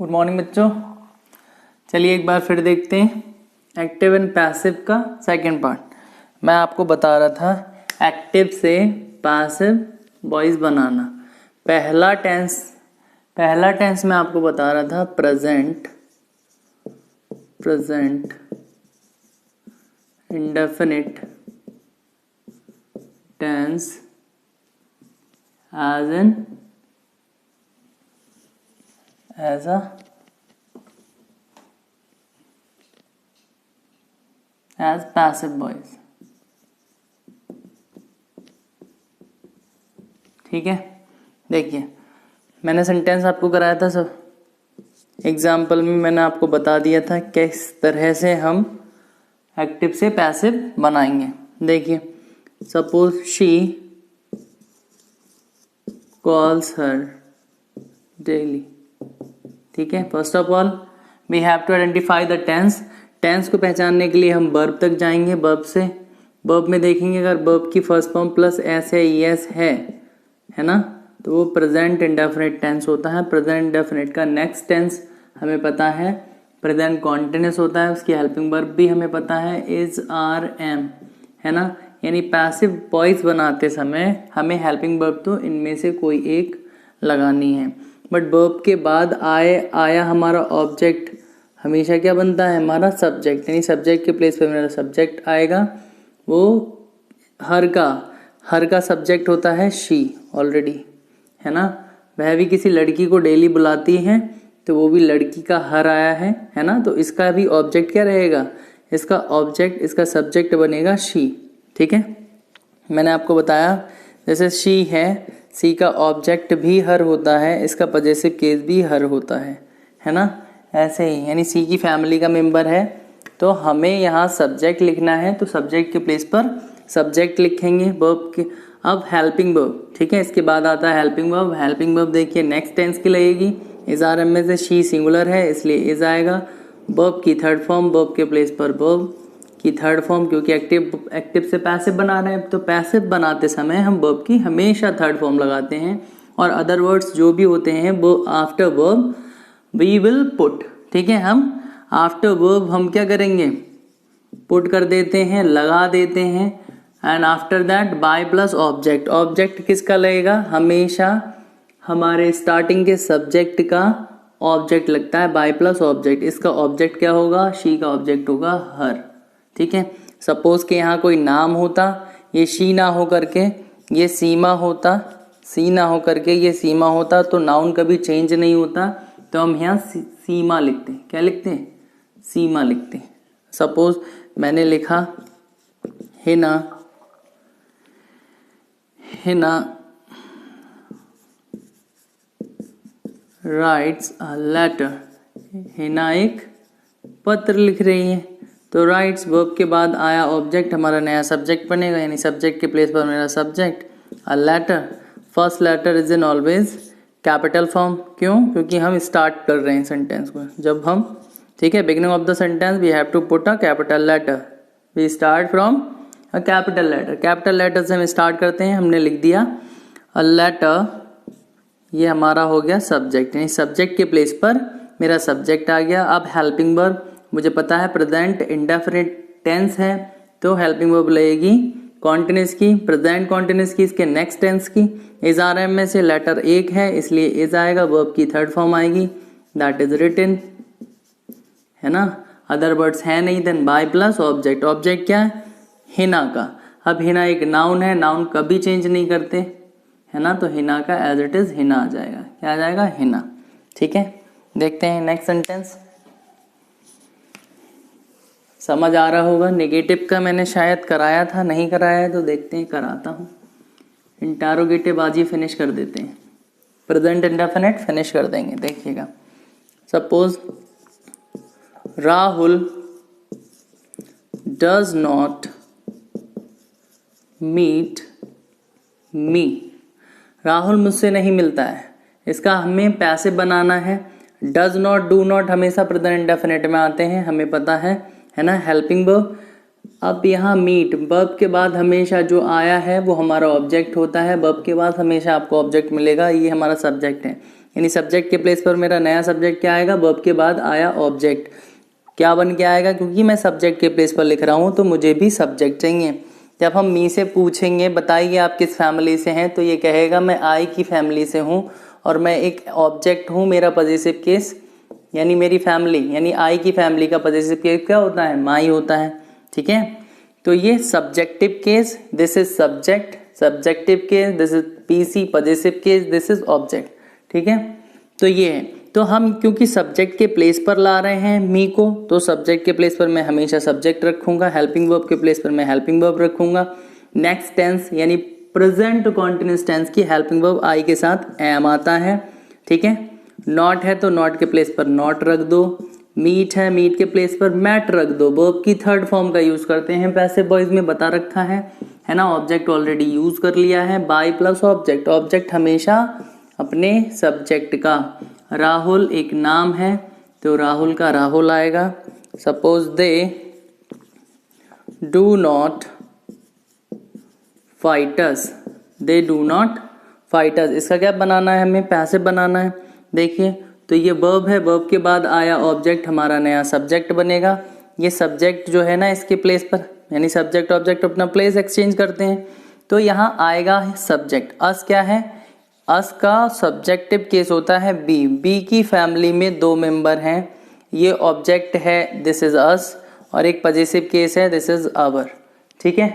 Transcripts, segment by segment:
Good morning बच्चों। चलिए एक बार फिर देखते हैं एक्टिव एंड पैसिव का सेकंड पार्ट। मैं आपको बता रहा था एक्टिव से पैसिव वॉइस बनाना। पहला टेंस मैं आपको बता रहा था present indefinite tense as passive voice। ठीक है, देखिए मैंने सेंटेंस आपको कराया था सब एग्जाम्पल में, मैंने आपको बता दिया था किस तरह से हम एक्टिव से पैसिव बनाएंगे। देखिए suppose she calls her daily. ठीक है, first of all we have to identify the tense को पहचानने के लिए हम वर्ब तक जाएंगे। वर्ब में देखेंगे अगर वर्ब की फर्स्ट फॉर्म प्लस एस है ईएस है ना, तो वो प्रेजेंट इंडेफिनिट टेंस होता है। प्रेजेंट इंडेफिनिट का नेक्स्ट टेंस हमें पता है प्रेजेंट कॉन्टिन्यूअस होता है। उसकी हेल्पिंग वर्ब भी हमें पता है इज आर एम, है ना। यानी पैसिव वॉइस बनाते समय हमें हेल्पिंग वर्ब तो इनमें से कोई एक लगानी है। बट वर्ब के बाद आया हमारा ऑब्जेक्ट हमेशा क्या बनता है, हमारा सब्जेक्ट। यानी सब्जेक्ट के प्लेस पे मेरा सब्जेक्ट आएगा। वो हर का सब्जेक्ट होता है शी ऑलरेडी, है ना। वह भी किसी लड़की को डेली बुलाती है तो वो भी लड़की का हर आया है ना। तो इसका भी ऑब्जेक्ट क्या रहेगा, इसका सब्जेक्ट बनेगा शी। ठीक है, मैंने आपको बताया जैसे शी है, सी का ऑब्जेक्ट भी हर होता है, इसका पजेसिव केस भी हर होता है ना। ऐसे ही यानी सी की फैमिली का मेंबर है तो हमें यहाँ सब्जेक्ट लिखना है, तो सब्जेक्ट के प्लेस पर सब्जेक्ट लिखेंगे वर्ब के। अब हेल्पिंग वर्ब, ठीक है, इसके बाद आता है हेल्पिंग वर्ब। हेल्पिंग वर्ब देखिए नेक्स्ट टेंस की लगेगी। इज आर एम में से शी सिंगुलर है इसलिए इज आएगा। वर्ब की थर्ड फॉर्म, वर्ब के प्लेस पर वर्ब की थर्ड फॉर्म, क्योंकि एक्टिव से पैसिव बना रहे हैं तो पैसिव बनाते समय हम वर्ब की हमेशा थर्ड फॉर्म लगाते हैं। और अदर वर्ड्स जो भी होते हैं वो after verb we will put. ठीक है, हम आफ्टर वर्ब हम क्या करेंगे, पुट कर देते हैं, लगा देते हैं। And after that bye plus object. Object किसका लगेगा, हमेशा हमारे स्टार्टिंग के सब्जेक्ट का ऑब्जेक्ट लगता है बाय प्लस ऑब्जेक्ट। इसका ऑब्जेक्ट क्या होगा, शी का ऑब्जेक्ट होगा हर। ठीक है, सपोज के यहाँ कोई नाम होता, ये शी ना हो करके ये सीमा होता, सी ना हो करके ये सीमा होता तो नाउन कभी चेंज नहीं होता। तो हम यहाँ सीमा लिखते हैं, क्या लिखते हैं, सीमा लिखते हैं। सपोज मैंने लिखा Hina writes a letter. Hina एक पत्र लिख रही है तो राइट्स वर्ब के बाद आया ऑब्जेक्ट, हमारा नया सब्जेक्ट बनेगा। यानी सब्जेक्ट के प्लेस पर मेरा subject a letter. First letter is in always capital form. क्यों, क्योंकि हम स्टार्ट कर रहे हैं सेंटेंस को। जब हम, ठीक है, beginning of the sentence we have to put a capital letter. We start from a capital letter. Capital letter से हम स्टार्ट करते हैं। हमने लिख दिया अ लेटर, ये हमारा हो गया सब्जेक्ट। यानी सब्जेक्ट के प्लेस पर मेरा सब्जेक्ट आ गया। अब हेल्पिंग वर्ब, मुझे पता है प्रेजेंट इंडेफिनिट टेंस है तो हेल्पिंग वर्ब लगेगी कॉन्टिन्यूस की, प्रेजेंट कॉन्टिन्यूस की, इसके नेक्स्ट टेंस की। इज आर एम में से लेटर एक है इसलिए इज आएगा। वर्ब की थर्ड फॉर्म आएगी दैट इज रिटन, है ना। अदर वर्ड्स है नहीं, then by plus object. Object क्या है, हिना का। अब हिना एक नाउन है, नाउन कभी चेंज नहीं करते, है ना। तो हिना का एज इट इज हिना आ जाएगा। क्या आ जाएगा, हिना। ठीक है, देखते हैं नेक्स्ट सेंटेंस। समझ आ रहा होगा। नेगेटिव का मैंने शायद कराया था, नहीं कराया है तो देखते हैं, कराता हूँ। इंटरोगेटिव आज ही फिनिश कर देते हैं, प्रेजेंट इंडेफिनिट फिनिश कर देंगे। देखिएगा suppose Rahul does not meet me. Rahul मुझसे नहीं मिलता है, इसका हमें पैसिव बनाना है। डज नॉट, डू नॉट हमेशा प्रेजेंट इंडेफिनिट में आते हैं, हमें पता है ना। हेल्पिंग वर्ब अब यहाँ मीट, वर्ब के बाद हमेशा जो आया है वो हमारा ऑब्जेक्ट होता है। वर्ब के बाद हमेशा आपको ऑब्जेक्ट मिलेगा, ये हमारा सब्जेक्ट है। यानी सब्जेक्ट के प्लेस पर मेरा नया सब्जेक्ट क्या आएगा, वर्ब के बाद आया ऑब्जेक्ट क्या बन के आएगा, क्योंकि मैं सब्जेक्ट के प्लेस पर लिख रहा हूँ तो मुझे भी सब्जेक्ट चाहिए। जब हम मी से पूछेंगे बताइए आप किस फैमिली से हैं, तो ये कहेगा मैं आई की फैमिली से हूँ और मैं एक ऑब्जेक्ट हूँ। मेरा पॉजेसिव केस यानी मेरी फैमिली, यानी आई की फैमिली का पॉजेसिव केस क्या होता है, माई होता है। ठीक है, तो ये subjective case, this is subject, subjective case this is PC, possessive case this is object. ठीक है, तो ये है। तो हम क्योंकि सब्जेक्ट के प्लेस पर ला रहे हैं मी को, तो सब्जेक्ट के प्लेस पर मैं हमेशा सब्जेक्ट रखूंगा, हेल्पिंग वर्ब के प्लेस पर मैं हेल्पिंग वर्ब रखूंगा। नेक्स्ट टेंस यानी प्रेजेंट कॉन्टिन्यूअस टेंस की हेल्पिंग वर्ब आई के साथ एम आता है। ठीक है, नॉट है तो नॉट के प्लेस पर नॉट रख दो, मीट है मीट के प्लेस पर मैट रख दो। वर्ब की थर्ड फॉर्म का यूज करते हैं, पैसिव वॉइस में बता रखा है ना। ऑब्जेक्ट ऑलरेडी यूज कर लिया है, बाय प्लस ऑब्जेक्ट। ऑब्जेक्ट हमेशा अपने सब्जेक्ट का, राहुल एक नाम है तो राहुल का राहुल आएगा। Suppose they do not fight us, they do not fight us, इसका क्या बनाना है, हमें पैसिव बनाना है। देखिए तो ये वर्ब है, वर्ब के बाद आया ऑब्जेक्ट हमारा नया सब्जेक्ट बनेगा। ये सब्जेक्ट जो है ना इसके प्लेस पर, यानी सब्जेक्ट ऑब्जेक्ट अपना प्लेस एक्सचेंज करते हैं, तो यहाँ आएगा सब्जेक्ट। अस क्या है, अस का सब्जेक्टिव केस होता है बी। बी की फैमिली में दो मेंबर हैं, ये ऑब्जेक्ट है दिस इज अस, और एक पॉजेसिव केस है दिस इज आवर। ठीक है,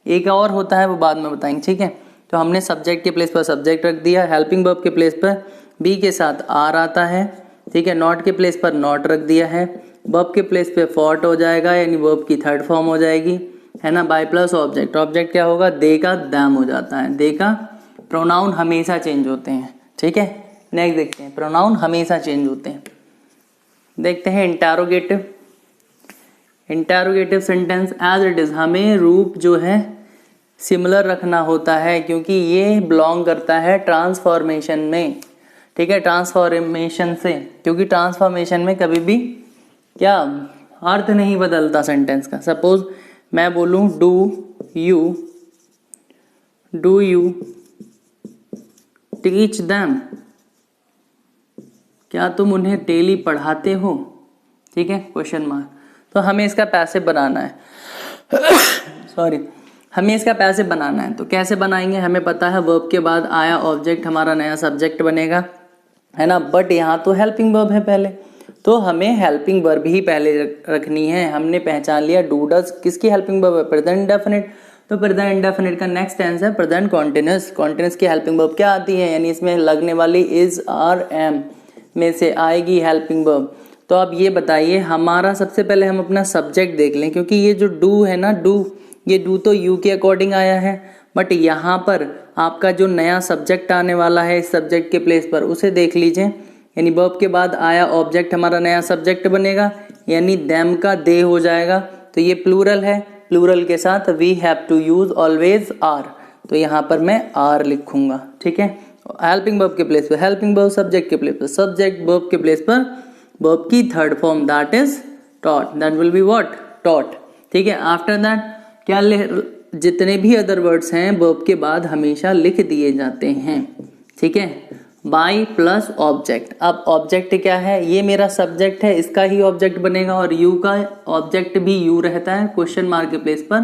एक और होता है वो बाद में बताएंगे। ठीक है, तो हमने सब्जेक्ट के प्लेस पर सब्जेक्ट रख दिया, हेल्पिंग वर्ब के प्लेस पर बी के साथ आर आता है। ठीक है, नॉट के प्लेस पर नॉट रख दिया है, वर्ब के प्लेस पे फॉट हो जाएगा, यानी वर्ब की थर्ड फॉर्म हो जाएगी, है ना। बाय प्लस ऑब्जेक्ट, ऑब्जेक्ट क्या होगा, दे का दैम हो जाता है। दे का प्रोनाउन हमेशा चेंज होते हैं। ठीक है, नेक्स्ट देखते हैं, प्रोनाउन हमेशा चेंज होते हैं। देखते हैं interrogative, interrogative sentence as it is, हमें रूप जो है सिमिलर रखना होता है, क्योंकि ये बिलोंग करता है ट्रांसफॉर्मेशन में। ठीक है, ट्रांसफॉर्मेशन से, क्योंकि ट्रांसफॉर्मेशन में कभी भी क्या अर्थ नहीं बदलता सेंटेंस का। सपोज मैं बोलूं डू यू टीच देम, क्या तुम उन्हें डेली पढ़ाते हो। ठीक है, क्वेश्चन मार्क। तो हमें इसका पैसिव बनाना है सॉरी, हमें इसका पैसिव बनाना है। तो कैसे बनाएंगे, हमें पता है वर्ब के बाद आया ऑब्जेक्ट हमारा नया सब्जेक्ट बनेगा, है ना। बट यहाँ तो हेल्पिंग वर्ब है पहले, तो हमें हेल्पिंग वर्ब ही पहले रखनी है। हमने पहचान लिया डू डज किसकी हेल्पिंग वर्ब है, प्रेजेंट इंडेफिनिट। तो प्रेजेंट इंडेफिनिट का नेक्स्ट टेंस है प्रेजेंट कॉन्टिन्यूअस। कॉन्टिन्यूअस की हेल्पिंग वर्ब क्या आती है, यानी इसमें लगने वाली इज आर एम में से आएगी हेल्पिंग वर्ब। तो अब ये बताइए, हमारा सबसे पहले हम अपना सब्जेक्ट देख लें, क्योंकि ये जो डू है ना, ये डू तो यू के अकॉर्डिंग आया है, बट यहाँ पर आपका जो नया सब्जेक्ट आने वाला है इस सब्जेक्ट के प्लेस पर, उसे देख लीजिए। यानी वर्ब के बाद आया ऑब्जेक्ट हमारा नया सब्जेक्ट बनेगा, यानी देम का दे हो जाएगा। तो ये प्लूरल है, प्लूरल के साथ we have to use always are, तो यहाँ पर मैं आर लिखूंगा। ठीक है, हेल्पिंग वर्ब के प्लेस पर हेल्पिंग वर्ब, सब्जेक्ट के प्लेस पर सब्जेक्ट, वर्ब के प्लेस पर वर्ब की third form that is taught, that will be what, taught. ठीक है, आफ्टर दैट क्या जितने भी अदर वर्ड्स हैं वर्ब के बाद हमेशा लिख दिए जाते हैं। ठीक है, बाय प्लस ऑब्जेक्ट। अब ऑब्जेक्ट क्या है, ये मेरा सब्जेक्ट है, इसका ही ऑब्जेक्ट बनेगा, और यू का ऑब्जेक्ट भी यू रहता है, क्वेश्चन मार्क के प्लेस पर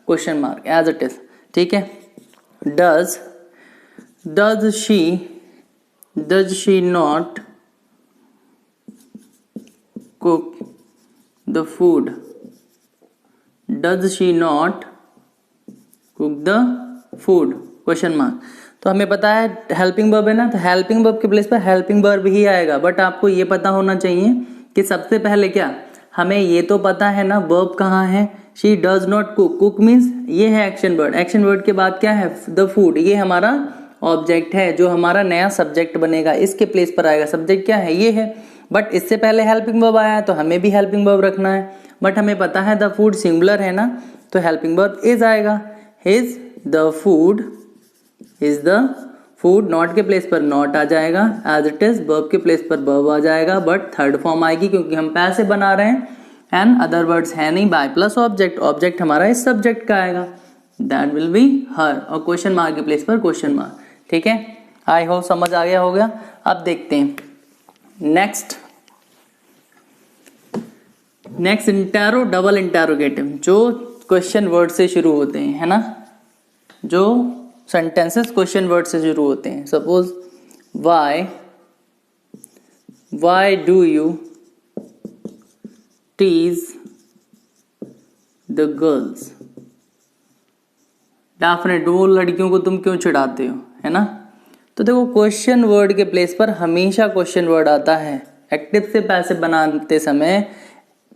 question mark as it is. ठीक है, does she not cook the food, does she not cook the food, question mark. तो हमें पता है हेल्पिंग वर्ब है ना, तो हेल्पिंग वर्ब के प्लेस पर हेल्पिंग वर्ब ही आएगा। बट आपको ये पता होना चाहिए कि सबसे पहले क्या, हमें ये तो पता है ना वर्ब कहाँ है, she does not cook, cook means ये है एक्शन वर्ड, एक्शन वर्ड के बाद क्या है द फूड, ये हमारा ऑब्जेक्ट है जो हमारा नया सब्जेक्ट बनेगा, इसके प्लेस पर आएगा। सब्जेक्ट क्या है, ये है, बट इससे पहले हेल्पिंग वर्ब आया है तो हमें भी हेल्पिंग वर्ब रखना है। बट हमें पता है द फूड सिंगुलर है ना, तो हेल्पिंग वर्ब इज आएगा, is the food, is the food. Not के प्लेस पर नॉट आ जाएगा एज इट इज, वर्ब के प्लेस पर वर्ब आ जाएगा, बट थर्ड फॉर्म आएगी क्योंकि हम पैसे बना रहे हैं, एंड अदर वर्ड्स है नहीं, बाय प्लस ऑब्जेक्ट, ऑब्जेक्ट हमारा इस सब्जेक्ट का आएगा, दैट विल बी हर, और क्वेश्चन मार्क के प्लेस पर क्वेश्चन मार्क। ठीक है, आई होप समझ आ गया होगा। अब देखते हैं नेक्स्ट इंटैरो डबल इंटैरोगेटिव, जो क्वेश्चन वर्ड से शुरू होते हैं, है ना, जो सेंटेंसेस क्वेश्चन वर्ड से शुरू होते हैं। Suppose why do you tease the girls, definite, वो लड़कियों को तुम क्यों चिढ़ाते हो, है ना। तो देखो क्वेश्चन वर्ड के प्लेस पर हमेशा क्वेश्चन वर्ड आता है एक्टिव से पैसिव बनाते समय।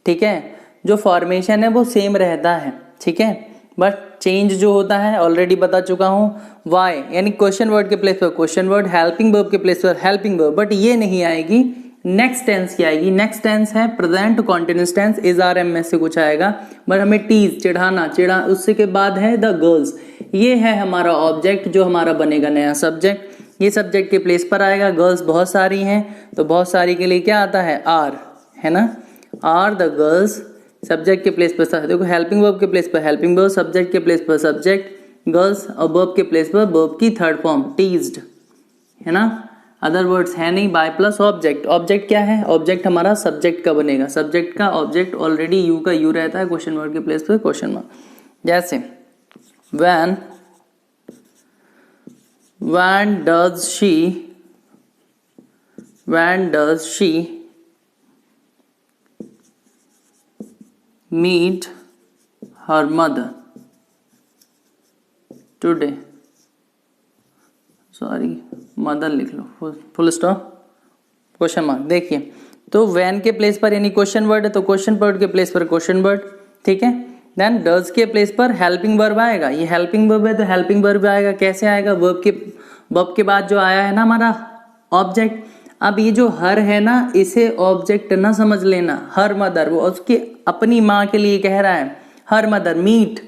ठीक है, जो फॉर्मेशन है वो सेम रहता है, ठीक है, बट चेंज जो होता है ऑलरेडी बता चुका हूं। वाई यानी क्वेश्चन वर्ड के प्लेस पर क्वेश्चन वर्ड, हेल्पिंग वर्ब के प्लेस पर हेल्पिंग वर्ब, बट ये नहीं आएगी। नेक्स्ट टेंस की आएगी, नेक्स्ट टेंस है present continuous tense, is are am में से कुछ आएगा, बट हमें टीज चिढ़ाना, चिढ़ा, उससे के बाद है द गर्ल्स, ये है हमारा ऑब्जेक्ट जो हमारा बनेगा नया सब्जेक्ट। ये सब्जेक्ट के प्लेस पर आएगा, गर्ल्स बहुत सारी हैं तो बहुत सारी के लिए क्या आता है, आर, है ना, आर द गर्ल्स, सब्जेक्ट के प्लेस पर देखो हेल्पिंग वर्ब के प्लेस पर हेल्पिंग वर्ब, सब्जेक्ट के प्लेस पर सब्जेक्ट गर्ल्स, और वर्ब के प्लेस पर वर्ब की थर्ड फॉर्म टीज्ड, है ना। अदर वर्ड्स है नहीं, बाय प्लस ऑब्जेक्ट। ऑब्जेक्ट क्या है, ऑब्जेक्ट हमारा सब्जेक्ट का बनेगा, सब्जेक्ट का ऑब्जेक्ट ऑलरेडी यू का यू रहता है, क्वेश्चन वर्ड के प्लेस पर क्वेश्चन मार्क। जैसे when does she meet her mother today, sorry mother लिख लो, फुल स्टॉप क्वेश्चन मार्क। देखिए तो when के प्लेस पर यानी क्वेश्चन वर्ड है तो क्वेश्चन वर्ड के प्लेस पर क्वेश्चन वर्ड, ठीक है। देन डज के प्लेस पर हेल्पिंग वर्ब आएगा, ये हेल्पिंग वर्ब है तो हेल्पिंग वर्ब आएगा, कैसे आएगा, वर्ब के बाद जो आया है ना हमारा ऑब्जेक्ट। अब ये जो हर है ना, इसे ऑब्जेक्ट ना समझ लेना, हर मदर, वो उसकी अपनी माँ के लिए कह रहा है, हर मदर मीट,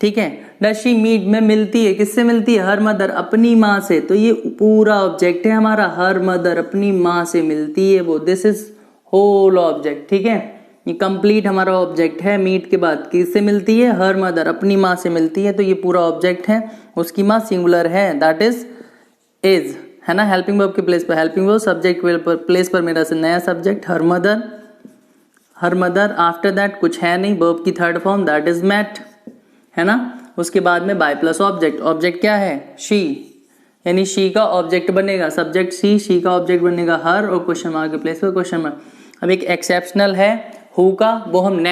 ठीक है। डज शी मीट में मिलती है, किससे मिलती है, हर मदर, अपनी माँ से, तो ये पूरा ऑब्जेक्ट है हमारा, हर मदर अपनी माँ से मिलती है वो, दिस इज होल ऑब्जेक्ट, ठीक है। ये कंप्लीट हमारा ऑब्जेक्ट है, मीट के बाद किससे मिलती है, हर मदर अपनी माँ से मिलती है, तो ये पूरा ऑब्जेक्ट है, उसकी माँ सिंगुलर है, दैट इज, है ना। हेल्पिंग वर्ब के प्लेस पर हेल्पिंग वर्ब, सब्जेक्ट प्लेस पर मेरा से नया subject her mother, after that कुछ है नहीं, वर्ब की third form that is met, है ना। उसके बाद में बाय प्लस ऑब्जेक्ट, ऑब्जेक्ट क्या है, शी, यानी शी का ऑब्जेक्ट बनेगा, सब्जेक्ट शी का ऑब्जेक्ट बनेगा हर, और क्वेश्चन मार्क के प्लेस पर क्वेश्चन मार्क। अब एक एक्सेप्शनल है हु का, वो हम नेक्स्ट